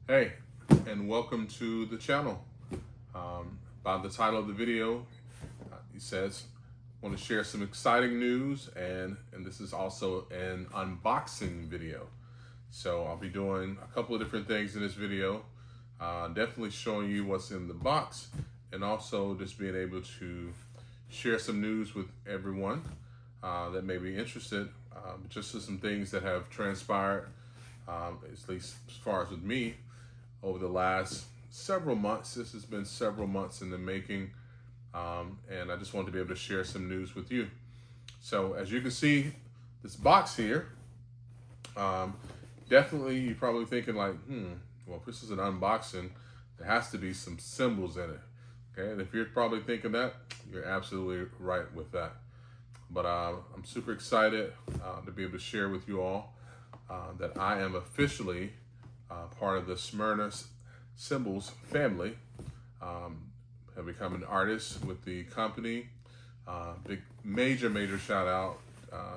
Hey, and welcome to the channel. By the title of the video, it says, I want to share some exciting news, and this is also an unboxing video. So I'll be doing a couple of different things in this video, definitely showing you what's in the box, and also just being able to share some news with everyone that may be interested, just some things that have transpired, at least as far as with me, over the last several months. This has been several months in the making, and I just wanted to be able to share some news with you. So as you can see, this box here, definitely you're probably thinking like, well, if this is an unboxing, there has to be some cymbals in it. Okay, and if you're probably thinking that, you're absolutely right with that. But I'm super excited to be able to share with you all that I am officially part of the Chimera Cymbals family. Have become an artist with the company. Big major shout out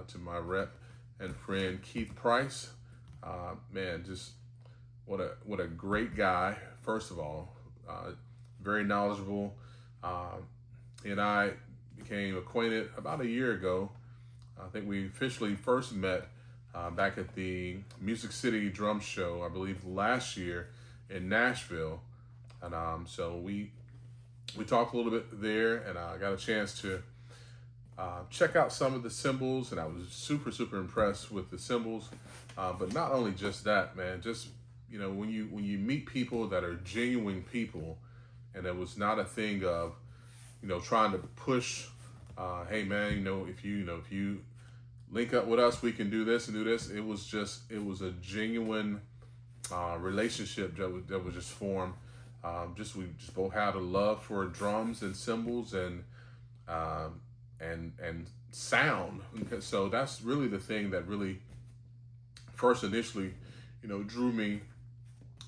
to my rep and friend Keith Price. Man, just what a great guy. First of all, very knowledgeable. He and I became acquainted about a year ago. I think we officially first met back at the Music City Drum Show, I believe last year in Nashville. And so we talked a little bit there, and I got a chance to check out some of the cymbals, and I was super impressed with the cymbals. But not only just that, man, just, you know, when you meet people that are genuine people, and it was not a thing of, you know, trying to push, hey man, if you link up with us, we can do this and do this. It was a genuine relationship that was just formed. We just both had a love for drums and cymbals and sound. So that's really the thing that really first initially, drew me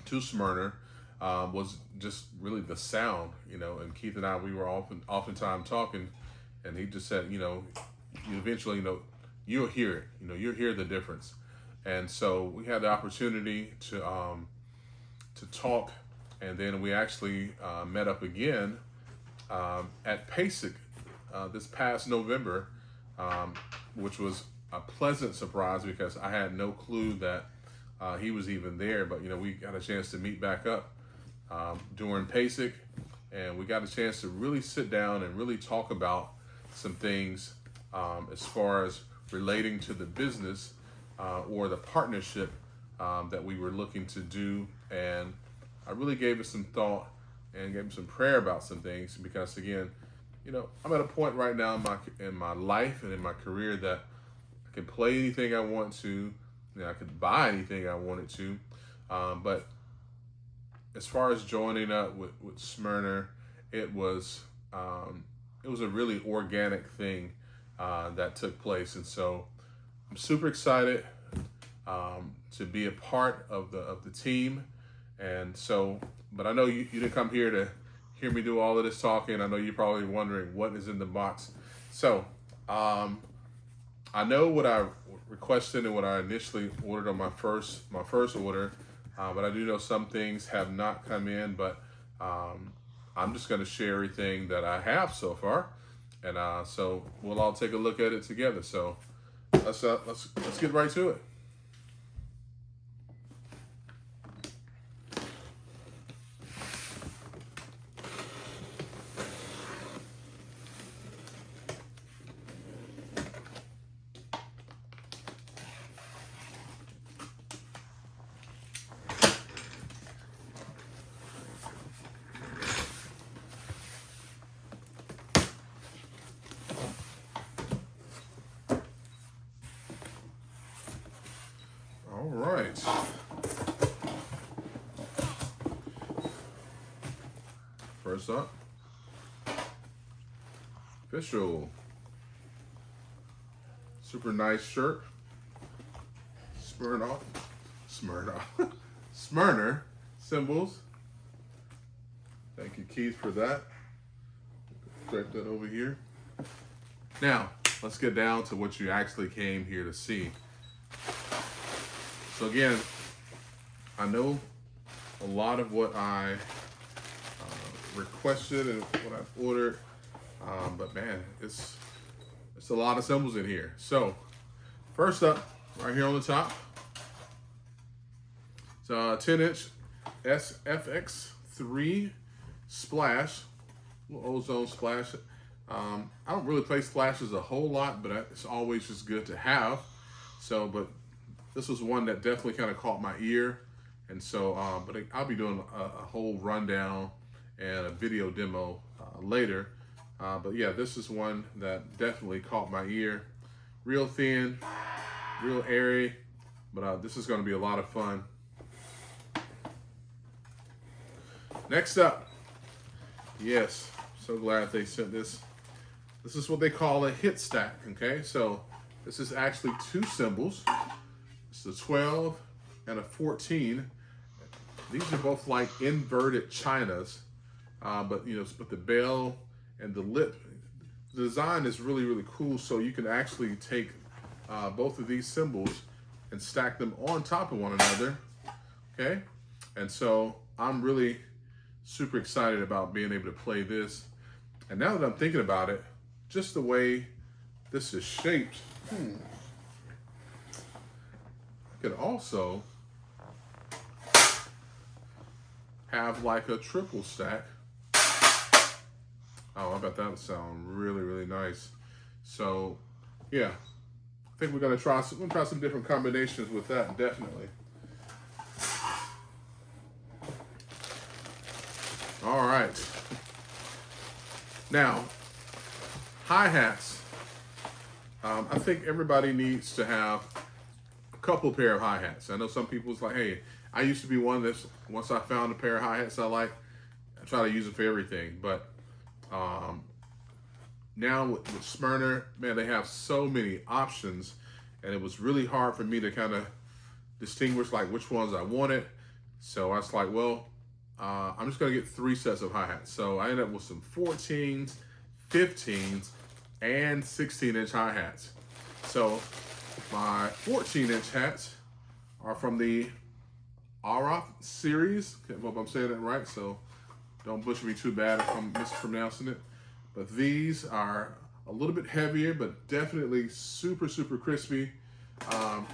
to Smyrna, was just really the sound, and Keith and I, we were oftentimes talking, and he just said, you eventually, you'll hear it, you'll hear the difference. And so we had the opportunity to talk, and then we actually met up again at PASIC this past November, which was a pleasant surprise because I had no clue that he was even there. But we got a chance to meet back up during PASIC, and we got a chance to really sit down and really talk about some things as far as relating to the business or the partnership that we were looking to do. And I really gave it some thought and gave him some prayer about some things, because again, I'm at a point right now in my life and in my career that I can play anything I want to, I could buy anything I wanted to, but as far as joining up with Smyrna, it was a really organic thing that took place. And so I'm super excited to be a part of the team. And so, but I know you didn't come here to hear me do all of this talking. I know you're probably wondering what is in the box. So I know what I requested and what I initially ordered on my first order, but I do know some things have not come in. But I'm just going to share everything that I have so far, and so we'll all take a look at it together. So let's get right to it. All right. First up, official. Super nice shirt. Smyrna cymbals. Thank you, Keith, for that. Correct that over here. Now, let's get down to what you actually came here to see. So again, I know a lot of what I requested and what I've ordered. But man, it's a lot of cymbals in here. So first up, right here on the top, it's a 10-inch SFX-III splash, little ozone splash. I don't really play splashes a whole lot, but it's always just good to have. So, but this was one that definitely kind of caught my ear. And so, but I'll be doing a whole rundown and a video demo later. But yeah, this is one that definitely caught my ear. Real thin, real airy, but this is going to be a lot of fun. Next up, yes, so glad they sent this. This is what they call a HitStack, okay? So this is actually two cymbals. It's a 12 and a 14. These are both like inverted chinas, but you know, but the bell and the lip, the design is really, really cool. So you can actually take both of these cymbals and stack them on top of one another, okay? And so I'm really super excited about being able to play this. And now that I'm thinking about it, just the way this is shaped, I could also have like a triple stack. Oh, I bet that would sound really, really nice. So yeah, I think we're gonna try some different combinations with that, definitely. All right. Now, hi-hats. I think everybody needs to have a couple pair of hi-hats. I know some people's like, hey, I used to be one that's, once I found a pair of hi-hats I like, I try to use it for everything. But now with Smyrna, man, they have so many options, and it was really hard for me to kind of distinguish like which ones I wanted. So I was like, well, I'm just gonna get 3 sets of hi-hats. So I ended up with some 14s, 15s, and 16-inch hi-hats. So my 14-inch hats are from the Araf series. I hope I'm saying that right, so don't butcher me too bad if I'm mispronouncing it. But these are a little bit heavier, but definitely super, super crispy. Had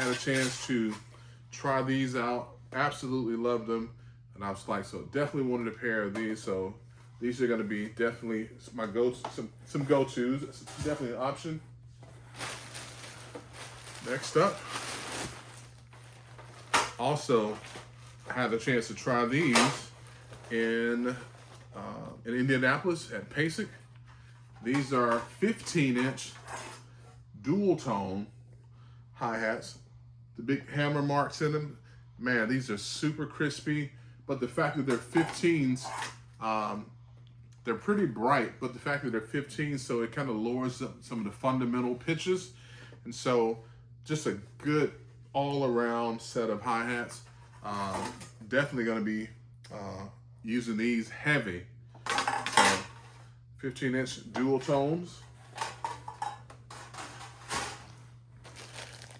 a chance to try these out. Absolutely loved them. And I was like, so definitely wanted a pair of these. So these are going to be definitely my some go-tos. It's definitely an option. Next up, also I had the chance to try these in Indianapolis at PASIC. These are 15-inch dual-tone hi-hats. The big hammer marks in them. Man, these are super crispy. But the fact that they're 15s, they're pretty bright, but the fact that they're 15s, so it kind of lowers some of the fundamental pitches. And so just a good all-around set of hi-hats. Definitely gonna be using these heavy. So 15-inch dual tones.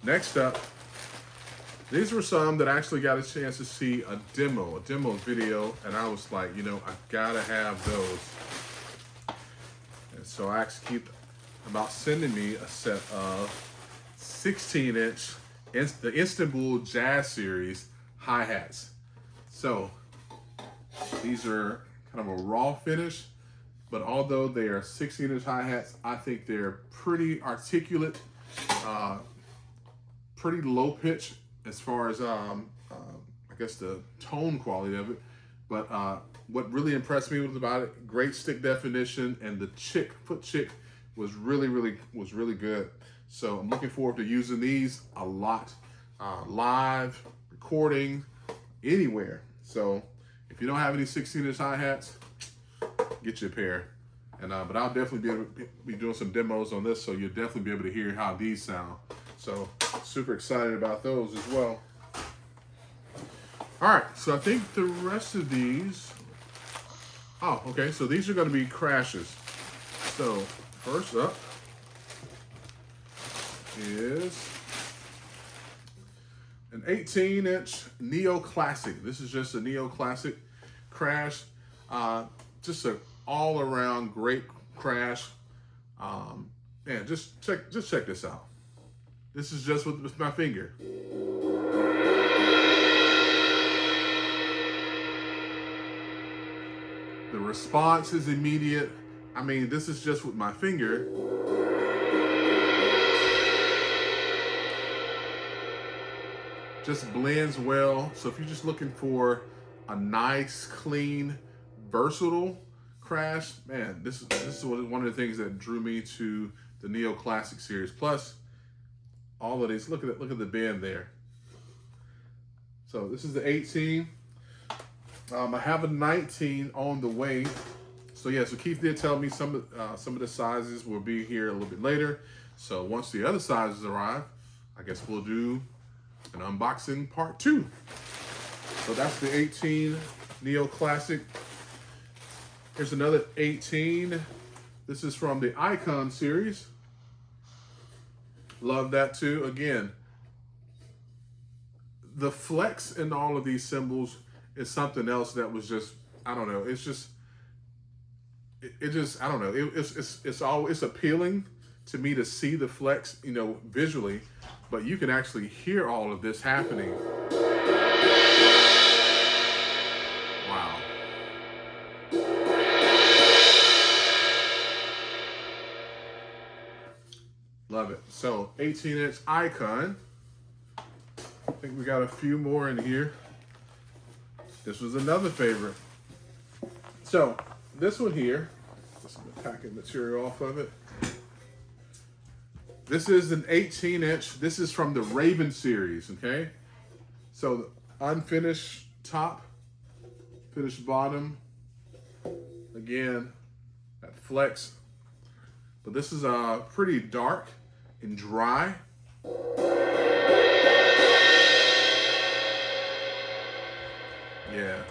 Next up, these were some that I actually got a chance to see a demo video, and I was like, you know, I gotta have those. And so I actually keep about sending me a set of 16-inch the Instanbul Jazz Series hi-hats. So these are kind of a raw finish, but although they are 16-inch hi-hats, I think they're pretty articulate, pretty low pitch as far as I guess the tone quality of it. But what really impressed me about it, great stick definition, and the foot chick was really good. So I'm looking forward to using these a lot, live, recording, anywhere. So if you don't have any 16-inch hi-hats, get you a pair. And but I'll definitely be doing some demos on this, so you'll definitely be able to hear how these sound. So super excited about those as well. All right, so I think the rest of these, oh, okay, so these are gonna be crashes. So first up is an 18-inch Neoclassic. This is just a Neoclassic Crash. Just an all-around great crash. Man, just check this out. This is just with my finger. The response is immediate. I mean, this is just with my finger. Just blends well. So if you're just looking for a nice, clean, versatile crash, man, this is one of the things that drew me to the Neoclassic series. Plus, all of these. Look at the bend there. So this is the 18. I have a 19 on the way. So yeah, so Keith did tell me some of the sizes will be here a little bit later. So once the other sizes arrive, I guess we'll do an unboxing part 2. So that's the 18 Neoclassic. Here's another 18. This is from the Icon series. Love that too. Again, the flex in all of these cymbals is something else that was just, I don't know. It's just, I don't know. It's appealing to me to see the flex, you know, visually, but you can actually hear all of this happening. Wow. Love it. So 18-inch Icon. I think we got a few more in here. This was another favorite. So this one here, just some packing material off of it. This is an 18-inch. This is from the Raven series, okay? So the unfinished top, finished bottom. Again, that flex. But this is pretty dark and dry. Yeah.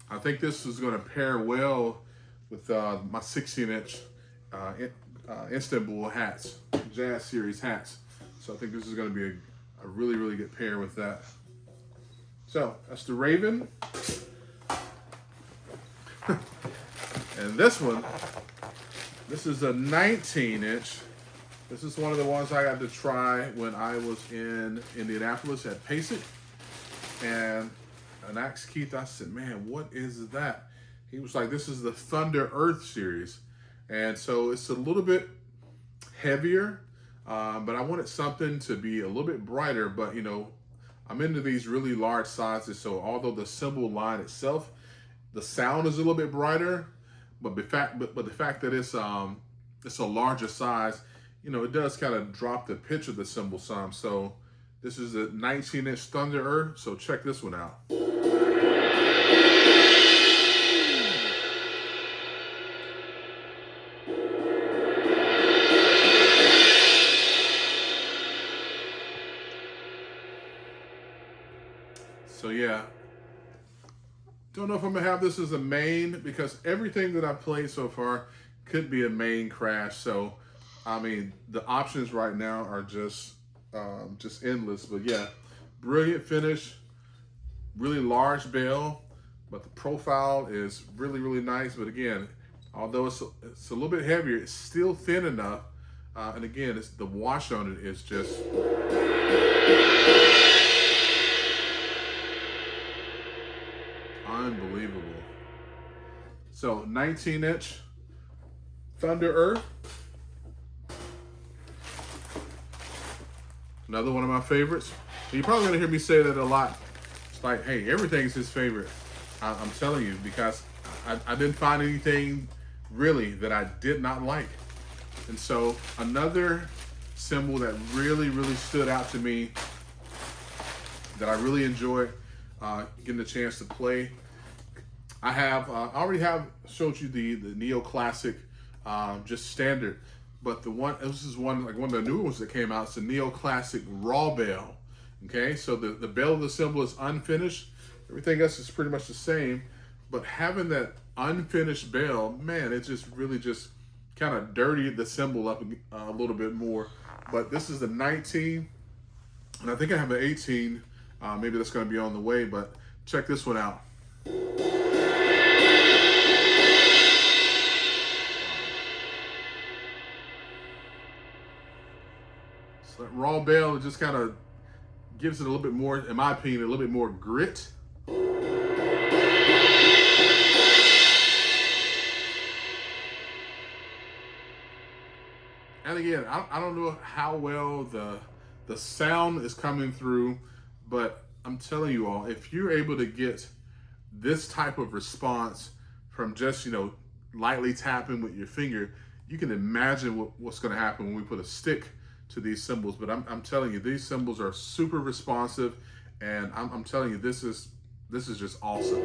I think this is going to pair well with my 16-inch Instanbul hats, Jazz Series hats. So I think this is going to be a really, really good pair with that. So that's the Raven. And this one, this is a 19-inch. This is one of the ones I got to try when I was in Indianapolis at PASIC. And I asked Keith, I said, man, what is that? He was like, this is the Thunder Earth series. And so it's a little bit heavier, but I wanted something to be a little bit brighter. But, you know, I'm into these really large sizes. So although the cymbal line itself, the sound is a little bit brighter, but the fact that it's a larger size, you know, it does kind of drop the pitch of the cymbal some. So this is a 19-inch Thunder Earth. So check this one out. So yeah, don't know if I'm gonna have this as a main, because everything that I've played so far could be a main crash. So I mean, the options right now are just endless. But yeah, brilliant finish, really large bell, but the profile is really, really nice. But again, although it's a little bit heavier, it's still thin enough. And again, the wash on it is just unbelievable. So 19-inch Thunder Earth. Another one of my favorites. You're probably gonna hear me say that a lot. It's like, hey, everything's his favorite. I'm telling you, because I didn't find anything really that I did not like. And so another cymbal that really, really stood out to me, that I really enjoyed getting the chance to play. I already have showed you the Neoclassic, just standard. But this is one of the new ones that came out. It's a Neoclassic raw bell. Okay, so the bell of the cymbal is unfinished. Everything else is pretty much the same. But having that unfinished bell, man, it just really just kind of dirtied the cymbal up a little bit more. But this is the 19, and I think I have an 18. Maybe that's going to be on the way, but check this one out. So that raw bell, it just kind of gives it a little bit more, in my opinion, a little bit more grit. And again, I don't know how well the sound is coming through, but I'm telling you all, if you're able to get this type of response from just, lightly tapping with your finger, you can imagine what's going to happen when we put a stick to these cymbals. But I'm telling you, these cymbals are super responsive, and I'm telling you, this is just awesome.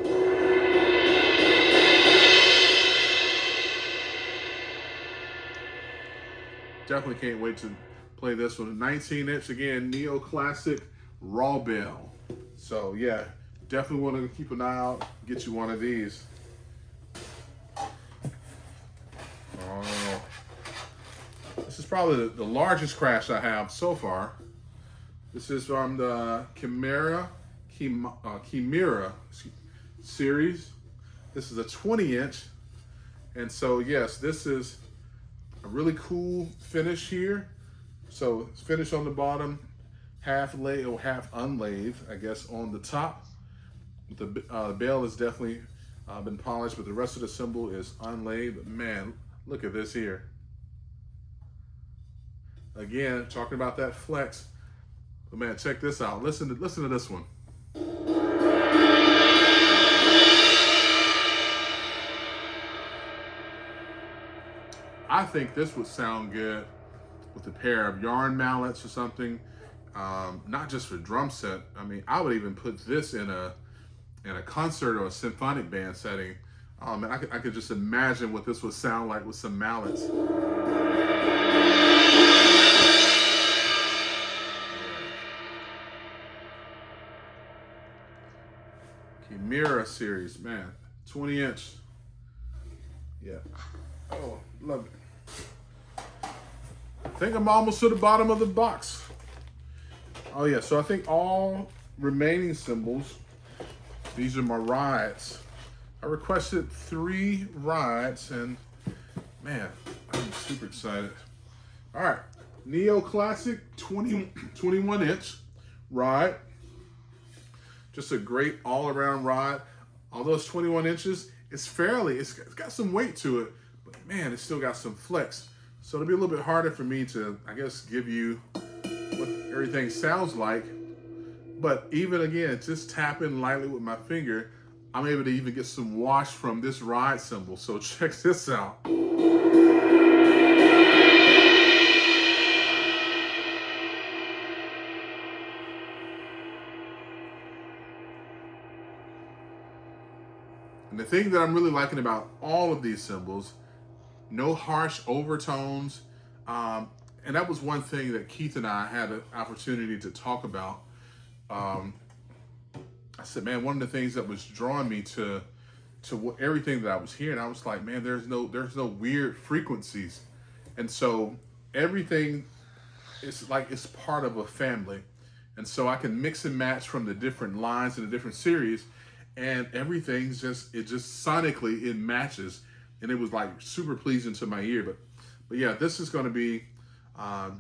Definitely can't wait to play this one. 19-inch, again, Neoclassic raw bell. So yeah, definitely want to keep an eye out, get you one of these. Oh, this is probably the largest crash I have so far. This is from the Chimera series. This is a 20-inch, and so yes, this is a really cool finish here. So it's finished on the bottom, half laid or half unlaid, I guess, on the top. The bell has definitely been polished, but the rest of the cymbal is unlaid. But man, look at this here. Again, talking about that flex. But man, check this out. Listen to this one. I think this would sound good with a pair of yarn mallets or something. Not just for drum set. I mean, I would even put this in a concert or a symphonic band setting. And I could just imagine what this would sound like with some mallets. Chimera series, man, 20-inch. Yeah. Oh, love it. I think I'm almost to the bottom of the box. Oh yeah, so I think all remaining cymbals, these are my rides. I requested 3 rides, and man, I'm super excited. All right, Neoclassic 21-inch ride. Just a great all-around ride. Although it's 21 inches, it's got some weight to it, but man, it's still got some flex. So it'll be a little bit harder for me to, I guess, give you what everything sounds like. But even again, just tapping lightly with my finger, I'm able to even get some wash from this ride cymbal. So check this out. And the thing that I'm really liking about all of these cymbals, no harsh overtones. And that was one thing that Keith and I had an opportunity to talk about. I said, man, one of the things that was drawing me to everything that I was hearing, I was like, man, there's no weird frequencies. And so everything is like it's part of a family. And so I can mix and match from the different lines and the different series, and everything's just sonically it matches, and it was like super pleasing to my ear. But yeah, this is going to be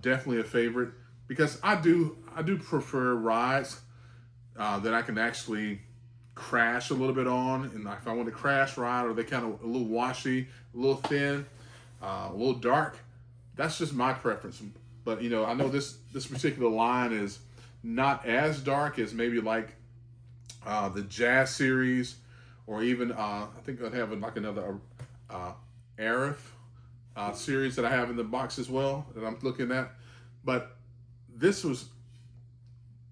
definitely a favorite, because I do prefer rides that I can actually crash a little bit on, and if I want to crash ride, or they kind of a little washy, a little thin, a little dark, that's just my preference. But I know this particular line is not as dark as maybe like the Jazz series, or even I think I'd have like another Araf series that I have in the box as well that I'm looking at. But this is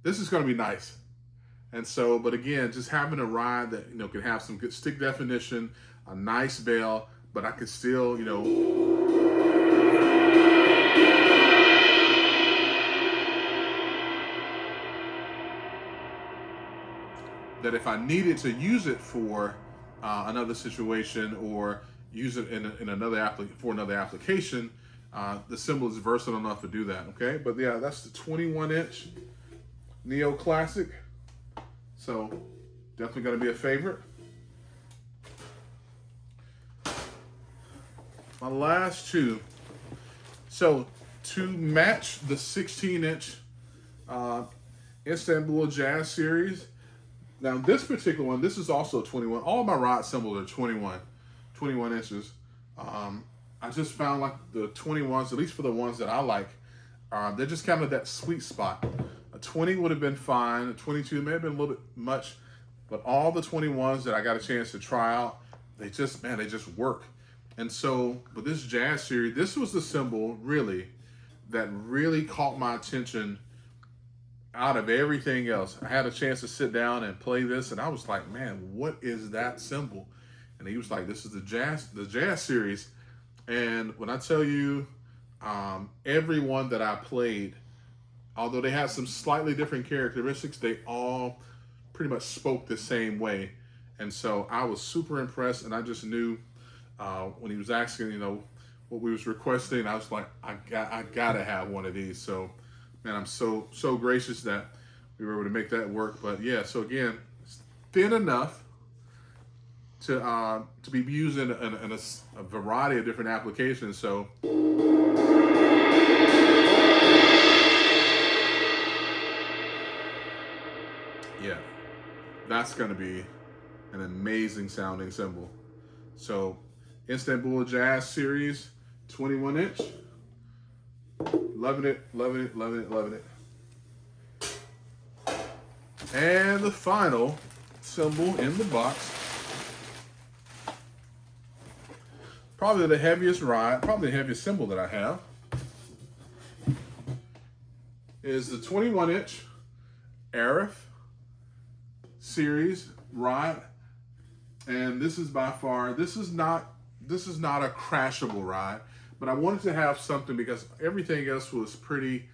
going to be nice. And so, but again, just having a ride that can have some good stick definition, a nice bell, but I can still that if I needed to use it for another situation, or use it in another for another application, the cymbal is versatile enough to do that. Okay, but yeah, that's the 21-inch Neoclassic. So definitely going to be a favorite. My last two. So to match the 16-inch Instanbul Jazz Series. Now this particular one, this is also 21. All my rod cymbals are 21 inches. I just found like the 21s, at least for the ones that I like, they're just kind of that sweet spot. A 20 would have been fine. A 22 may have been a little bit much, but all the 21s that I got a chance to try out, they just work. And so with this Jazz Series, this was the cymbal really that really caught my attention out of everything else. I had a chance to sit down and play this, and I was like, man, what is that cymbal? And he was like, this is the Jazz Series. And when I tell you, every one that I played, although they had some slightly different characteristics, they all pretty much spoke the same way. And so I was super impressed, and I just knew when he was asking, you know, what we was requesting, I was like, I gotta have one of these. So, man, I'm so gracious that we were able to make that work. But yeah, so again, it's thin enough to be used in a variety of different applications. So yeah, that's going to be an amazing sounding cymbal. So Instanbul Jazz Series, 21-inch. Loving it, loving it, loving it, loving it. And the final cymbal in the box, probably the heaviest ride, probably the heaviest cymbal that I have, is the 21-inch Araf series ride. And this is by far, this is not a crashable ride, but I wanted to have something because everything else was pretty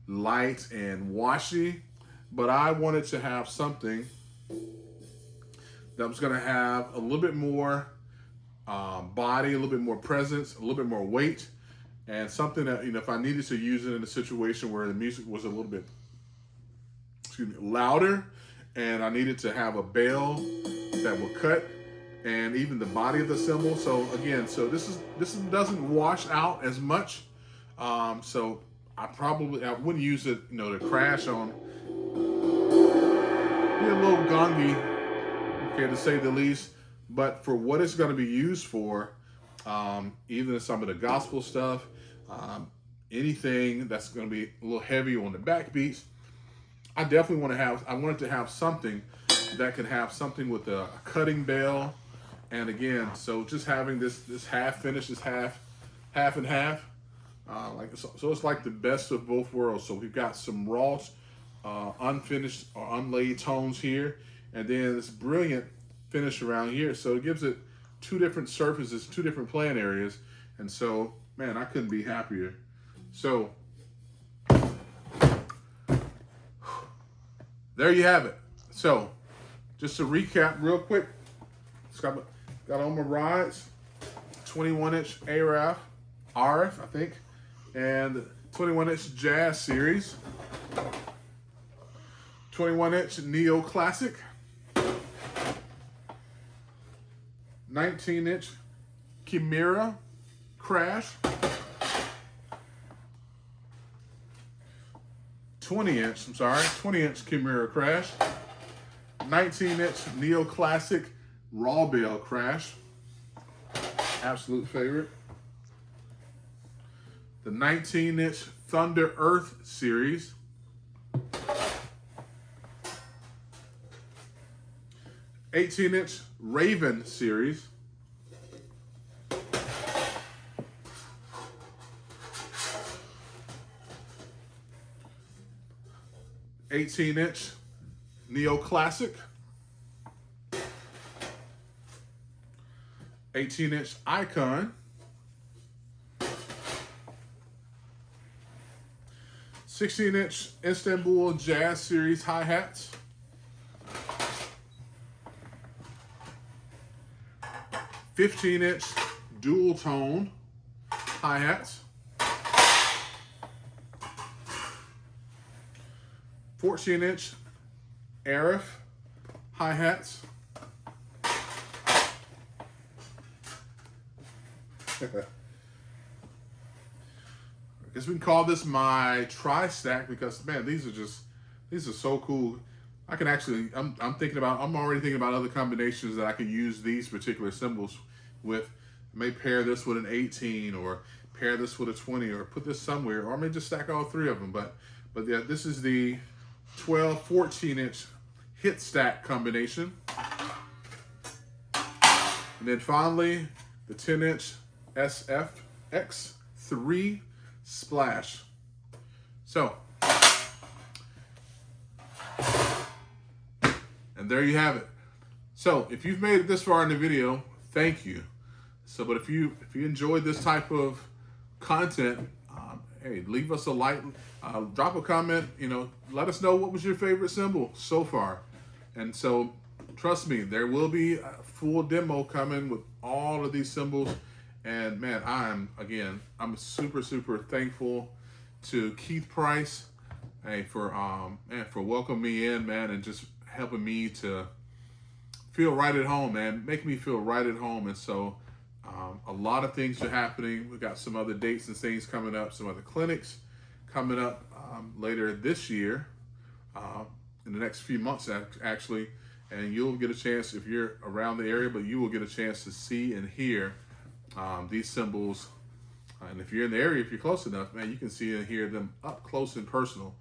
light and washy, but I wanted to have something that was gonna have a little bit more body, a little bit more presence, a little bit more weight, and something that, you know, if I needed to use it in a situation where the music was a little bit, louder, and I needed to have a bell that would cut, and even the body of the cymbal. So again, so this doesn't wash out as much. So I wouldn't use it, you know, to crash on. Be a little gongy, okay, to say the least. But for what it's going to be used for, even some of the gospel stuff, anything that's going to be a little heavy on the backbeats, I definitely want to have. I wanted to have something that could have something with a cutting bell. And again, so just having this half finish, this half and half, so it's like the best of both worlds. So we've got some raw, unfinished or unlaid tones here, and then this brilliant finish around here. So it gives it two different surfaces, two different playing areas, and so, man, I couldn't be happier. So there you have it. So just to recap real quick, got all my rides, 21-inch Araf, I think, and 21-inch Jazz Series, 21-inch Neoclassic, 19-inch Chimera Crash, 20-inch Chimera Crash, 19-inch Neoclassic Raw Bell Crash, absolute favorite. The 19-inch Thunder Earth Series, 18-inch Raven Series, 18-inch Neoclassic, 18-inch Icon, 16-inch Instanbul Jazz Series hi-hats, 15-inch Duotone hi-hats. 14-inch Araf hi-hats. I guess we can call this my tri-stack because, man, these are so cool. I can actually, I'm already thinking about other combinations that I can use these particular cymbals with. I may pair this with an 18 or pair this with a 20 or put this somewhere, or I may just stack all three of them. But yeah, this is the 12, 14-inch HitStack combination. And then finally, the 10-inch SFX-III Splash. So, and there you have it. So, if you've made it this far in the video, thank you. So, but if you enjoyed this type of content, hey, leave us a like, drop a comment, you know, let us know what was your favorite cymbal so far. And so, trust me, there will be a full demo coming with all of these cymbals. And man, I'm super, super thankful to Keith Price, hey, for welcoming me in, man, and just helping me to feel right at home, man, make me feel right at home. And so a lot of things are happening. We got some other dates and things coming up, some other clinics coming up later this year, in the next few months actually, and you'll get a chance, if you're around the area, but you will get a chance to see and hear these cymbals. And if you're in the area, if you're close enough, man, you can see and hear them up close and personal.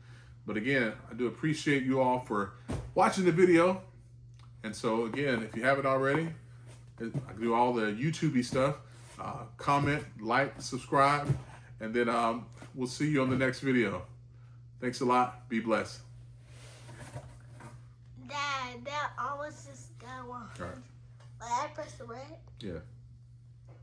But again, I do appreciate you all for watching the video. And so again, if you haven't already, I do all the YouTube-y stuff. Comment, like, subscribe, and then we'll see you on the next video. Thanks a lot. Be blessed. Dad, that almost just go on. All right. But I press the red. Yeah.